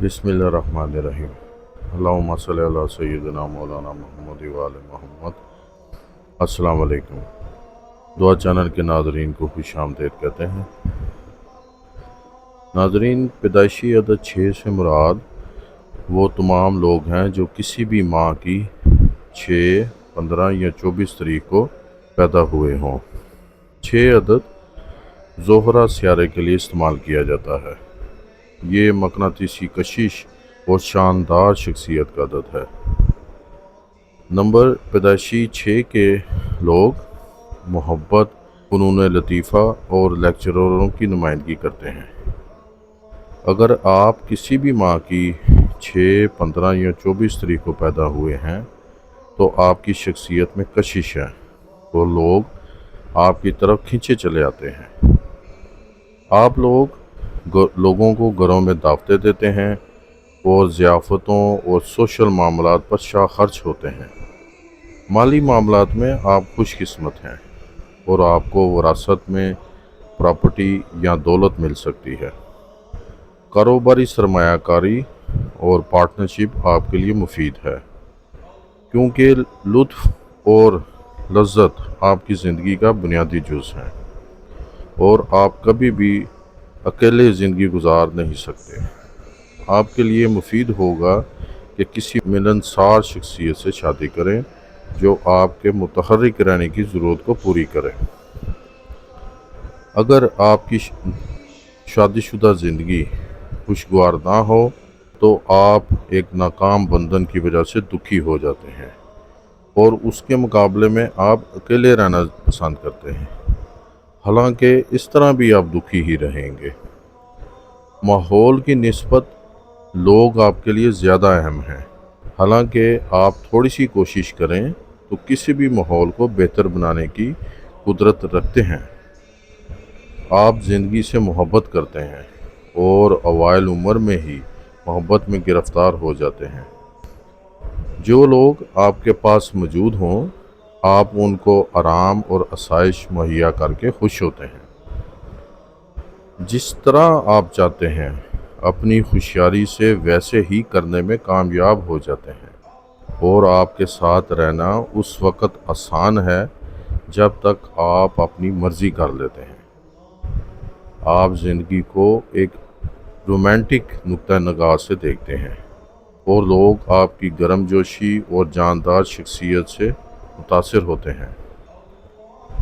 बिस्मिल्लाहिर्रहमानिर्रहीम। अल्लाहुम्मा सल्ली अला सय्यिदिना मौलाना मुहम्मद व आले मोहम्मद। अस्सलाम वालेकुम। दुआ चैनल के नाज़रीन को खुश आमदीद कहते हैं। नाज़रीन, पैदाइशी अदद 6 से मुराद वो तमाम लोग हैं जो किसी भी माह की 6, 15 या 24 तारीख को पैदा हुए हों। 6 अदद ज़ोहरा सियारे के लिए इस्तेमाल किया जाता है। ये मकनातीसी कशिश और शानदार शख्सियत का अदद है। नंबर पैदाइशी 6 के लोग मोहब्बत, फ़नून लतीफ़ा और लेक्चररों की नुमाइंदगी करते हैं। अगर आप किसी भी माह की 6, 15 या 24 तारीख को पैदा हुए हैं तो आपकी शख्सियत में कशिश है और लोग आपकी तरफ खींचे चले आते हैं। आप लोगों को घरों में दावतें देते हैं और ज़ियाफ़तों और सोशल मामलात पर शाह खर्च होते हैं। माली मामलात में आप खुशकिस्मत हैं और आपको वरासत में प्रॉपर्टी या दौलत मिल सकती है। कारोबारी सरमायाकारी और पार्टनरशिप आपके लिए मुफीद है, क्योंकि लुत्फ़ और लज़्ज़त आपकी ज़िंदगी का बुनियादी जुज़ हैं और आप कभी भी अकेले ज़िंदगी गुजार नहीं सकते। आपके लिए मुफीद होगा कि किसी मिलनसार शख्सियत से शादी करें जो आपके मुतहर्रिक रहने की ज़रूरत को पूरी करे। अगर आपकी शादीशुदा ज़िंदगी खुशगवार ना हो तो आप एक नाकाम बंधन की वजह से दुखी हो जाते हैं और उसके मुकाबले में आप अकेले रहना पसंद करते हैं। हालांकि इस तरह भी आप दुखी ही रहेंगे। माहौल की निस्बत लोग आपके लिए ज़्यादा अहम हैं। हालांकि आप थोड़ी सी कोशिश करें तो किसी भी माहौल को बेहतर बनाने की कुदरत रखते हैं। आप ज़िंदगी से मोहब्बत करते हैं और अवाइल उम्र में ही मोहब्बत में गिरफ़्तार हो जाते हैं। जो लोग आपके पास मौजूद हों, आप उनको आराम और आसाइश मुहैया करके खुश होते हैं। जिस तरह आप चाहते हैं अपनी खुशियारी से वैसे ही करने में कामयाब हो जाते हैं और आपके साथ रहना उस वक़्त आसान है जब तक आप अपनी मर्ज़ी कर लेते हैं। आप ज़िंदगी को एक रोमांटिक नुक्ता निगाह से देखते हैं और लोग आपकी गर्मजोशी और जानदार शख्सियत से मुतासिर होते हैं।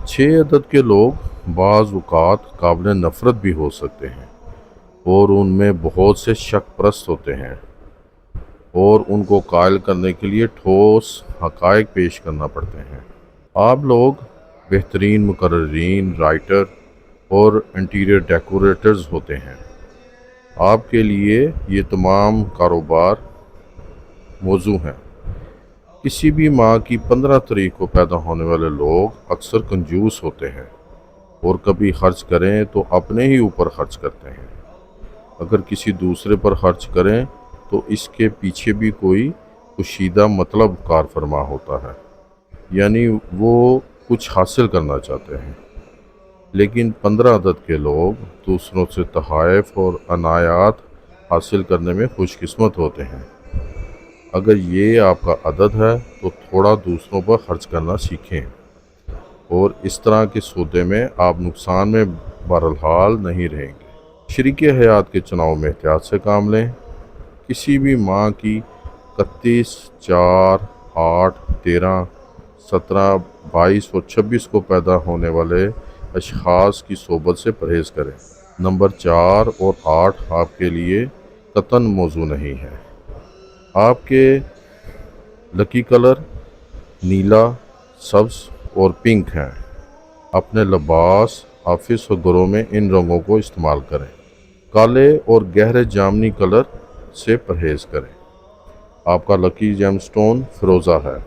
6 अदद के लोग बाज़ औक़ात काबिल नफ़रत भी हो सकते हैं और उनमें बहुत से शक परस्त होते हैं और उनको कायल करने के लिए ठोस हक़ाइक़ पेश करना पड़ते हैं। आप लोग बेहतरीन मुकर्रिरीन, राइटर और इंटीरियर डेकोरेटर्स होते हैं। आपके लिए ये तमाम कारोबार मौजू हैं। किसी भी माह की 15 तारीख को पैदा होने वाले लोग अक्सर कंजूस होते हैं और कभी खर्च करें तो अपने ही ऊपर खर्च करते हैं। अगर किसी दूसरे पर खर्च करें तो इसके पीछे भी कोई कुशीदा मतलब कार फरमा होता है, यानी वो कुछ हासिल करना चाहते हैं। लेकिन 15 अदद के लोग दूसरों से तोहफ़े और अनायात हासिल करने में खुशकिस्मत होते हैं। अगर ये आपका अदद है तो थोड़ा दूसरों पर खर्च करना सीखें और इस तरह के सौदे में आप नुकसान में बहरहाल नहीं रहेंगे। शरीक हयात के चुनाव में एहतियात से काम लें। किसी भी माह की 31, 4, 8, 13, 17, 22 और 26 को पैदा होने वाले अशख़ास की सोबत से परहेज़ करें। नंबर 4 और 8 आपके लिए कतन मौजू नहीं है। आपके लकी कलर नीला, सब्ज़ और पिंक हैं। अपने लिबास, ऑफिस और घरों में इन रंगों को इस्तेमाल करें। काले और गहरे जामनी कलर से परहेज़ करें। आपका लकी जेमस्टोन फ़िरोज़ा है।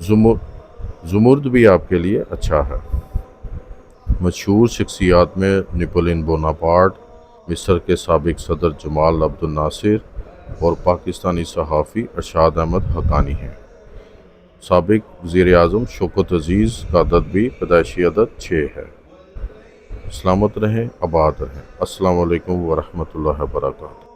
ज़ुमुर्द भी आपके लिए अच्छा है। मशहूर शख्सियात में नेपोलियन बोनापार्ट, मिस्र के साबिक सदर जमाल अब्दुल नासिर और पाकिस्तानी सहाफ़ी अरशाद अहमद हक़ानी हैं। साबिक वज़ीर-ए-आज़म शौकत अज़ीज़ का अदद भी पैदाइशी अदद 6 है। सलामत रहें, आबाद रहें। अस्सलामु अलैकुम व रहमतुल्लाहि व बरकातुहू।